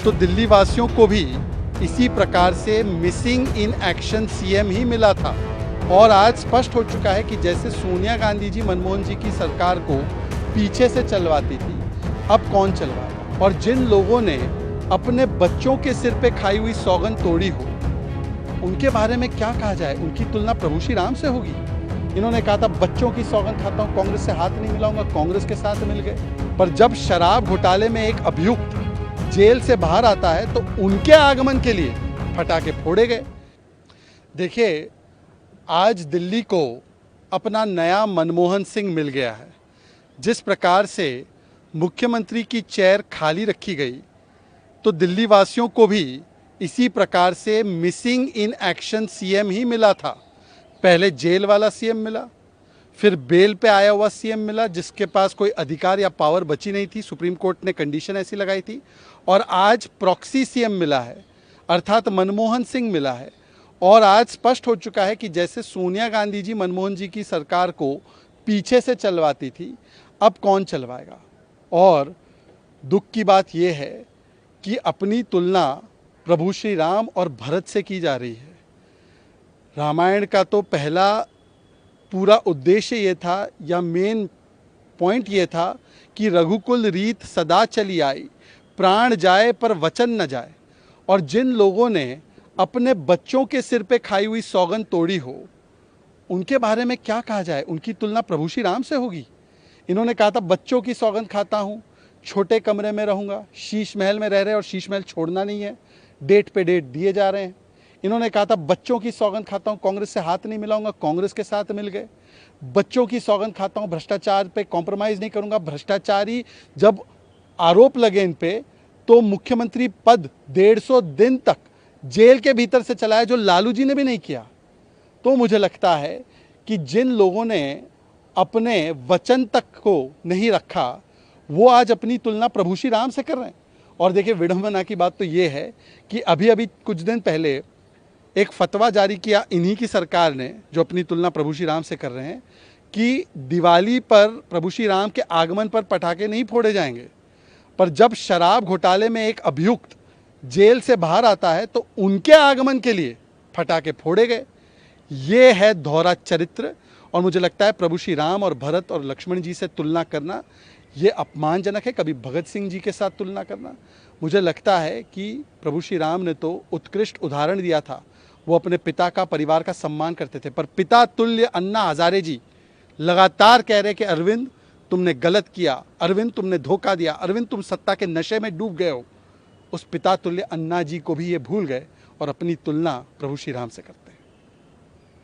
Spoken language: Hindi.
तो दिल्ली वासियों को भी इसी प्रकार से मिसिंग इन एक्शन सीएम ही मिला था। और आज स्पष्ट हो चुका है कि जैसे सोनिया गांधी जी मनमोहन जी की सरकार को पीछे से चलवाती थी, अब कौन चलवाएगा। और जिन लोगों ने अपने बच्चों के सिर पे खाई हुई सौगंध तोड़ी हो, उनके बारे में क्या कहा जाए। उनकी तुलना प्रभु श्री राम से होगी। इन्होंने कहा था बच्चों की सौगंध खाता हूँ, कांग्रेस से हाथ नहीं मिलाऊंगा, कांग्रेस के साथ मिल गए। पर जब शराब घोटाले में एक अभियुक्त जेल से बाहर आता है तो उनके आगमन के लिए पटाखे फोड़े गए। देखिए, आज दिल्ली को अपना नया मनमोहन सिंह मिल गया है। जिस प्रकार से मुख्यमंत्री की चेयर खाली रखी गई, तो दिल्ली वासियों को भी इसी प्रकार से मिसिंग इन एक्शन सीएम ही मिला था। पहले जेल वाला सीएम मिला, फिर बेल पे आया हुआ सीएम मिला जिसके पास कोई अधिकार या पावर बची नहीं थी, सुप्रीम कोर्ट ने कंडीशन ऐसी लगाई थी। और आज प्रॉक्सी सीएम मिला है, अर्थात मनमोहन सिंह मिला है। और आज स्पष्ट हो चुका है कि जैसे सोनिया गांधी जी मनमोहन जी की सरकार को पीछे से चलवाती थी, अब कौन चलवाएगा। और दुख की बात यह है कि अपनी तुलना प्रभु श्री राम और भरत से की जा रही है। रामायण का तो पहला पूरा उद्देश्य ये था, या मेन पॉइंट ये था कि रघुकुल रीत सदा चली आई, प्राण जाए पर वचन न जाए। और जिन लोगों ने अपने बच्चों के सिर पे खाई हुई सौगंध तोड़ी हो, उनके बारे में क्या कहा जाए। उनकी तुलना प्रभु श्री राम से होगी। इन्होंने कहा था बच्चों की सौगंध खाता हूँ, छोटे कमरे में रहूँगा, शीश महल में रह रहे हैं और शीश महल छोड़ना नहीं है, डेट पे डेट दिए जा रहे हैं। इन्होंने कहा था बच्चों की सौगंध खाता हूँ, कांग्रेस से हाथ नहीं मिलाऊंगा, कांग्रेस के साथ मिल गए। बच्चों की सौगंध खाता हूँ, भ्रष्टाचार पे कॉम्प्रोमाइज़ नहीं करूँगा। भ्रष्टाचारी जब आरोप लगे इन पे, तो मुख्यमंत्री पद 150 दिन तक जेल के भीतर से चलाया, जो लालू जी ने भी नहीं किया। तो मुझे लगता है कि जिन लोगों ने अपने वचन तक को नहीं रखा, वो आज अपनी तुलना प्रभु श्री राम से कर रहे हैं। और देखिए, विडंबना की बात तो ये है कि अभी अभी कुछ दिन पहले एक फतवा जारी किया इन्हीं की सरकार ने, जो अपनी तुलना प्रभु श्री राम से कर रहे हैं, कि दिवाली पर प्रभु श्री राम के आगमन पर पटाखे नहीं फोड़े जाएंगे। पर जब शराब घोटाले में एक अभियुक्त जेल से बाहर आता है तो उनके आगमन के लिए पटाखे फोड़े गए। ये है दोहरा चरित्र। और मुझे लगता है प्रभु श्री राम और भरत और लक्ष्मण जी से तुलना करना ये अपमानजनक है। कभी भगत सिंह जी के साथ तुलना करना, मुझे लगता है कि प्रभु श्री राम ने तो उत्कृष्ट उदाहरण दिया था। वो अपने पिता का, परिवार का सम्मान करते थे। पर पिता तुल्य अन्ना हजारे जी लगातार कह रहे कि अरविंद तुमने गलत किया, अरविंद तुमने धोखा दिया, अरविंद तुम सत्ता के नशे में डूब गए हो। उस पिता तुल्य अन्ना जी को भी ये भूल गए और अपनी तुलना प्रभु श्री राम से करते।